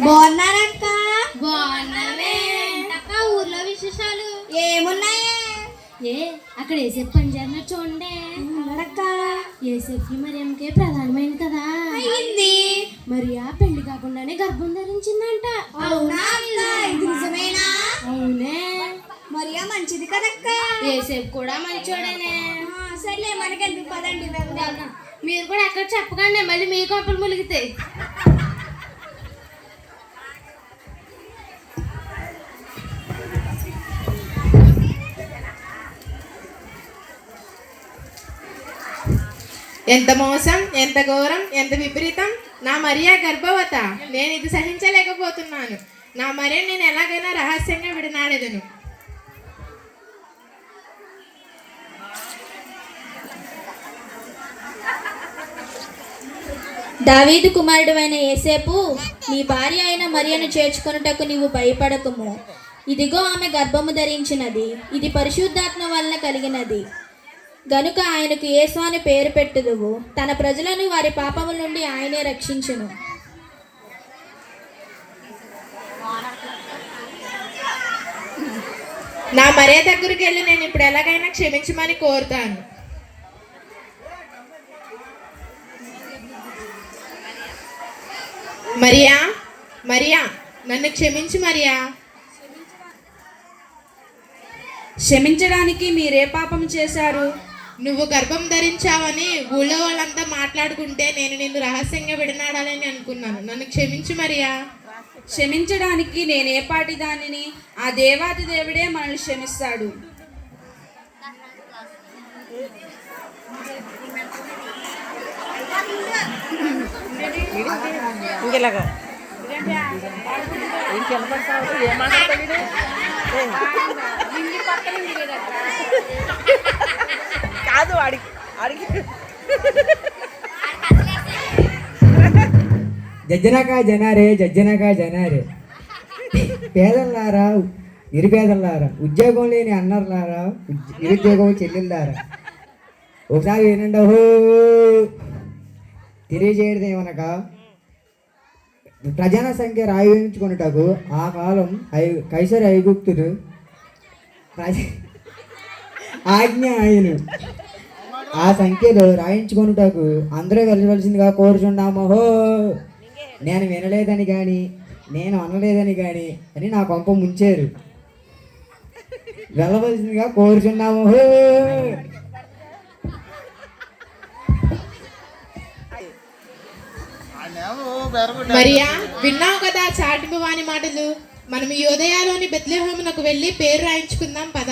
బాగున్నారక్క? బాగున్నావే అక్క. ఊర్లో విశేషాలు ఏమున్నాయే? అక్కడ ఏసేపు పని చేస్తున్నారు చూడండి. అక్క ఏసేపుకి మరియమ్మకే ప్రధానమైంది కదా అయింది. మరియా పెళ్లి కాకుండానే గర్భం ధరించిందంట. అవునా అక్క? ఇది నిజమేనా? అవునే. మరియా మంచిది కదక్క. ఏసేపు కూడా మంచోడేనే. సర్లే మనకెందుకు, పదండి వెళ్దాం. మీరు కూడా ఎక్కడ చెప్పకండి, మళ్ళీ మీ కోపలు ములిగితాయి. ఎంత మోసం, ఎంత ఘోరం, ఎంత విపరీతం! నా మరియా గర్భవత. నేను ఇది సహించలేకపోతున్నాను. నా మరియ నేను ఎలాగైనా రహస్యంగా విడనాడేదను. దావీదు కుమారుడైన యేసేపు, నీ భార్య అయిన మరియను చేర్చుకొనుటకు నీవు భయపడకుము. ఇదిగో ఆమె గర్భము ధరించినది, ఇది పరిశుద్ధాత్మ వలన కలిగినది గనుక ఆయనకు యేసు అని పేరు పెట్టుదువు. తన ప్రజలను వారి పాపముల నుండి ఆయనే రక్షించును. నా మరియ దగ్గరికి వెళ్ళి నేను ఇప్పుడు ఎలాగైనా క్షమించమని కోరుతాను. మరియా, మరియా, నన్ను క్షమించు మరియా. క్షమించడానికి మీరే పాపం చేశారు? నువ్వు గర్భం ధరించావని ఊళ్ళో వాళ్ళంతా మాట్లాడుకుంటే నేను నిన్ను రహస్యంగా విడనాడాలని అనుకున్నాను. నన్ను క్షమించు మరియా. క్షమించడానికి నేనే పాటి దానిని? ఆ దేవాది దేవుడే మనల్ని క్షమిస్తాడు. కాదు అడిగి జజ్జనకా జనారే, జజ్జనకా జనారే, పేదల్లారా, నిరుపేదల్లారా, ఉద్యోగం లేని అన్నర్లారా, నిరుద్యోగం చెల్లెళ్ళారా, ఒకసారి వినండి. ఓహో, తెలియజేయడం ఏమనగా ప్రజల సంఖ్య రాయించుకున్నటకు ఆ కాలం కైసర్ ఐగుప్తుడు ఆజ్ఞ ఆయన ఆ సంఖ్యలో రాయించుకొనుటకు అందరూ వెళ్ళవలసిందిగా కోరుచున్నాము. హో, నేను వినలేదని కానీ నేను అనలేదని కానీ అని నా కొంప ముంచారు. వెళ్ళవలసిందిగా కోరుచున్నాము. హో. మరియా, విన్నావు కదా చాటింపు వాని మాటలు. మనం యోదయాలోని బెత్లెహేమునకు వెళ్ళి పేరు రాయించుకుందాం పద.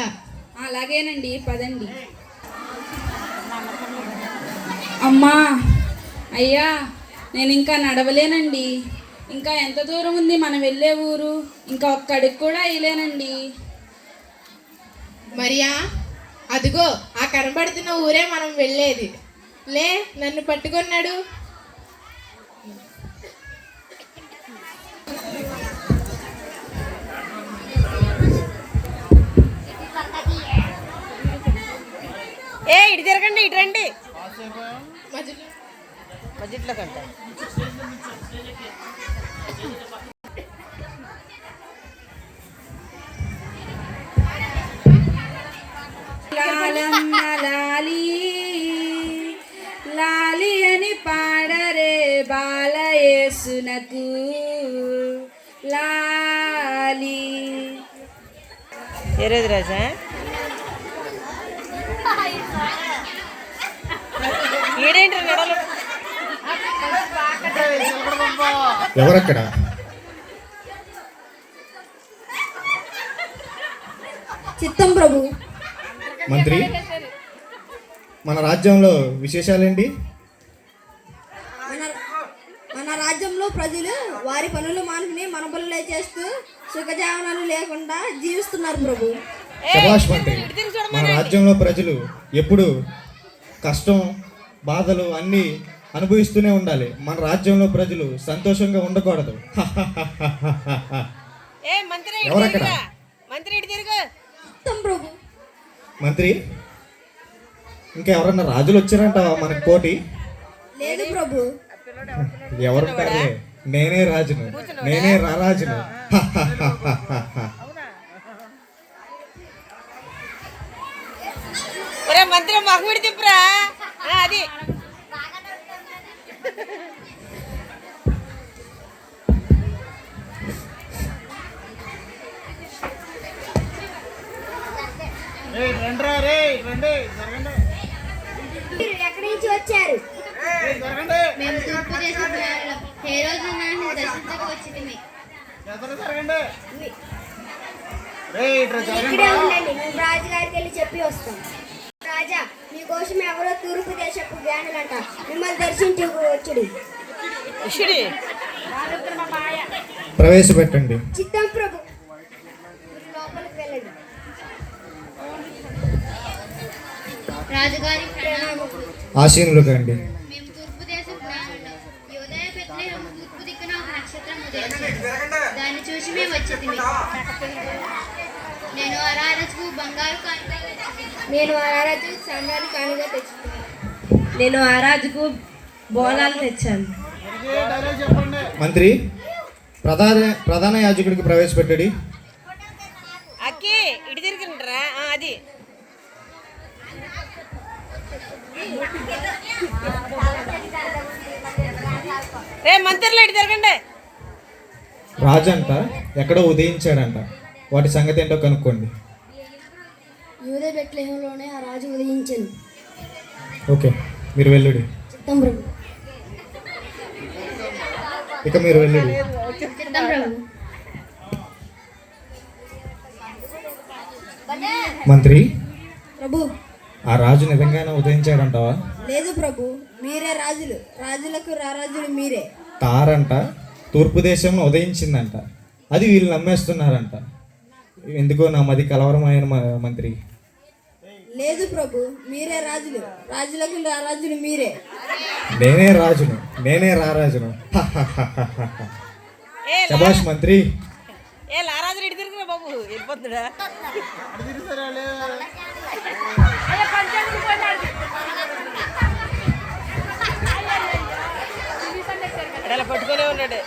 అలాగేనండి, పదండి. అమ్మా, అయ్యా, నేను ఇంకా నడవలేనండి. ఇంకా ఎంత దూరం ఉంది మనం వెళ్ళే ఊరు? ఇంకా ఒక్కడికి కూడా అయ్యలేనండి. మరియా, అదిగో ఆ కనబడుతున్న ఊరే మనం వెళ్ళేది. లే, నన్ను పట్టుకున్నాడు. ఇటు తిరగండి, ఇటు రండి. బడ్జెట్లో కంట లాలి లాలి అని పాడరే బాలయేసునకు లాలి. ఏరేది రాజా? ఏడేంటి ఎవరక్కడ? చిత్తం ప్రభు. మంత్రి, మన రాజ్యంలో విశేషాలేంటి? మన రాజ్యంలో ప్రజలు వారి పనులు మానుకుని మన పనులే చేస్తూ సుఖజీవనాలు లేకుండా జీవిస్తున్నారు ప్రభు. శభాష్ మంత్రి. మన రాజ్యంలో ప్రజలు ఎప్పుడు కష్టం, బాధలు అన్నీ అనుభవిస్తూనే ఉండాలి. మన రాజ్యంలో ప్రజలు సంతోషంగా ఉండకూడదు. ఎవరక్కడ? మంత్రి, ఇంకా ఎవరన్నా రాజులు వచ్చారంట మనకు పోటీ? లేదు ప్రభు. ఎవరుంటారులే, నేనే రాజును, నేనే రారాజును. ఒరే మంత్రి మగవిడి తిప్పురా. అది మీరు ఎక్కడి నుంచి వచ్చారు? మేము తూర్పు దేశం ఏ రోజు నన్ను దర్శించక వచ్చింది. ఇక్కడే ఉండండి, మేము రాజుగారికి వెళ్ళి చెప్పి వస్తాం. రాజా, మీకోసం ఎవరో తూర్పు దేశపు జ్ఞానులంట మిమ్మల్ని దర్శించుకోవచ్చుడి. ఇషుడి ప్రవేశపెట్టండి. చిత్తం ప్రభు. లోపలికి వెళ్ళండి. రాజుగారి ప్రణామములు. ఆశీనులు కండి. మేము తూర్పు దేశ జ్ఞానులు. యోదయ బెత్లెహేము తూర్పు దిక్కున ఒక నక్షత్రం ఉదయించింది. దాన్ని చూసి మేము వచ్చితిమి. నేను అరారచుకు బంగారు కానుక తెచ్చితిని. నేను ఆ రాజుకు సామ్రాజ్య కానుగా తెచ్చుకున్నాను. నేను ఆ రాజుకు బోనాలు తెచ్చాను. మంత్రి, ప్రధాన యాజకుడికి ప్రవేశపెట్టడి. అక్కి ఇటు తిరిగిండ్రా. అది రే మంత్రులు ఇటు తిరగండి. రాజు అంట ఎక్కడో ఉదయించాడంట. వాటి సంగతి ఏంటో కనుక్కోండి. యూదే బెత్లెహేములోనే ఆ రాజు ఉదయించాను. ఓకే, మీరు వెళ్ళుడి. చిత్తం ప్రభు. ఇక మీరు వెళ్ళుడి. చిత్తం ప్రభు. మంత్రి, ప్రభు. ఆ రాజు నిజంగానే ఉదయించాడంటావా? లేదు ప్రభు, మీరే రాజులు. రాజులకు రారాజులు మీరే. తారంట తూర్పు దేశంలో ఉదయించిందంట. అది వీళ్ళు నమ్మేస్తున్నారంట. ఎందుకో నా మది కలవరమైన మంత్రి. లేదు ప్రభు, మీరే రాజులు. రాజులకు రారాజులు మీరే. నేనే రాజును, నేనే రారాజును. శభాష్ మంత్రి. ఏ లారాజులు ఇటు తిరుగురా బాబు, వెళ్ళిపోతుందా? అలా పట్టుకునే ఉన్నాడు.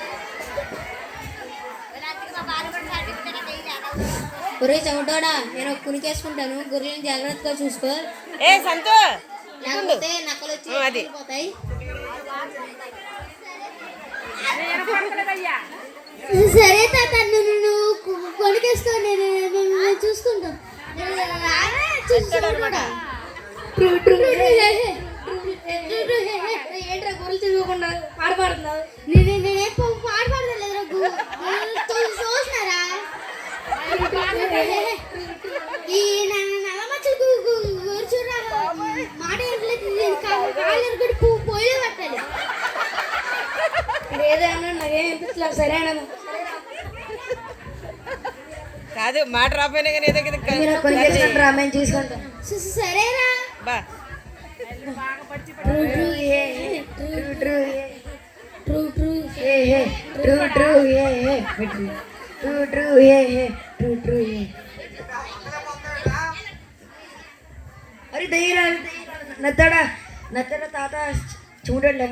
ఒరే చెమటోడా, నేను కునికేసుకుంటాను. గొర్రెలను జాగ్రత్తగా చూసుకో. ఏ సంతు లేకపోతే నక్కలు వచ్చి అది. వెళ్ళిపోతాయి. సరే తాత, నువ్వు కొనికేసుకో, నేను చూసుకుంటాం. ఏంట్రా గొర్రెలు తిరగకుండా పాట పాడుతున్నావు? నేనే పాట పాడతలేదురా. చూసినారా ఈ నల్లమచ్చలు కూర్చురా మాట కాళ్ళు పోయి పట్టాలి. ఏదైనా నాకేం అనిపించలేదు. సరేనా? కాదు మాట రాపోయినా కానీ ఏదో కొనికేసుకుంటారా? మేము చూసుకుంటాం. సరేరా. బా అరే దయ్యరా, నత్తడా తాత చూడండి.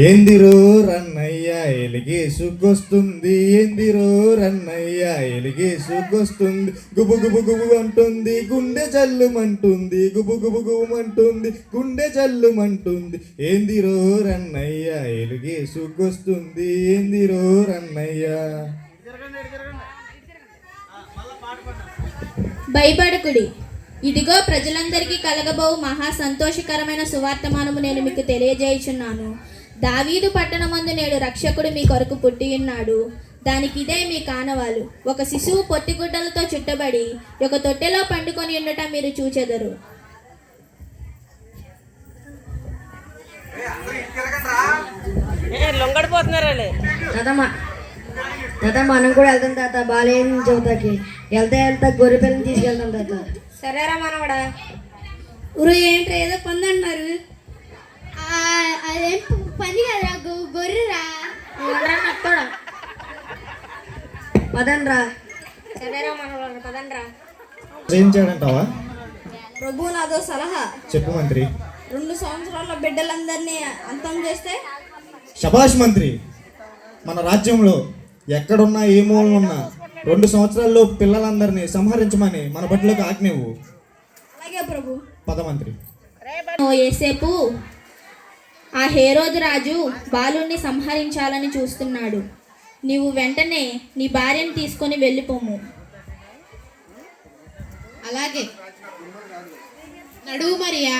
ఏందిరో రన్నయ్య ఎలిగే సుగ్గొస్తుంది, ఏందిరో రన్నయ్య ఎలిగే సుగ్గొస్తుంది, గుబు గుబు గుబు అంటుంది గుండె జల్లుమంటుంది, గుబు గుబు గుబుమంటుంది గుండె జల్లుమంటుంది. ఏందిరో రన్నయ్య ఎలిగే సుగ్గొస్తుంది, ఏందిరో రన్నయ్య. భయపడకుడి, ఇదిగో ప్రజలందరికీ కలగబోవు మహా సంతోషకరమైన సువార్తమానము నేను మీకు తెలియజేయుచున్నాను. దావీదు పట్టణమందు నేడు రక్షకుడు మీ కొరకు పుట్టి ఉన్నాడు. దానికి ఇదే మీ కానవాలు. ఒక శిశువు పొత్తిగుడ్డలతో చుట్టబడి ఒక తొట్టెలో పండుకొని ఉండటం మీరు చూచెదరు. లొంగడిపోతున్నారు వాళ్ళు. తాత మనం కూడా వెళ్తాం తాత. బాలేని చదువుతాకి వెళ్తా గొర్రె పిల్లని తీసుకెళ్తాం తాత. సరేరా మనవడా. ఊరు ఏంట్రా ఏదో పంది అంటున్నారు? అదేం పని కదరా, గొర్రెరా. పదండ్రా. సరేరా మనవడా, పదండ్రా. ఉదయించాడంటావా? ప్రభు నాదో సలహా. చెప్పు మంత్రి. 2 సంవత్సరాల బిడ్డలందరినీ అంతం చేస్తే శభాష్ మంత్రి. మన రాజ్యంలో ఎక్కడున్నా ఏ మూలనున్నా 2 సంవత్సరాల్లో పిల్లలందరినీ సంహరించమని మన బట్టిలోకి ఆజ్ఞవు. అలాగే ప్రభు. పద మంత్రి. ఓ యేసేపు, ఆ హేరోదు రాజు బాలుని సంహరించాలని చూస్తున్నాడు. నీవు వెంటనే నీ భార్యను తీసుకొని వెళ్ళిపోము. అలాగే. నడువు మరియా.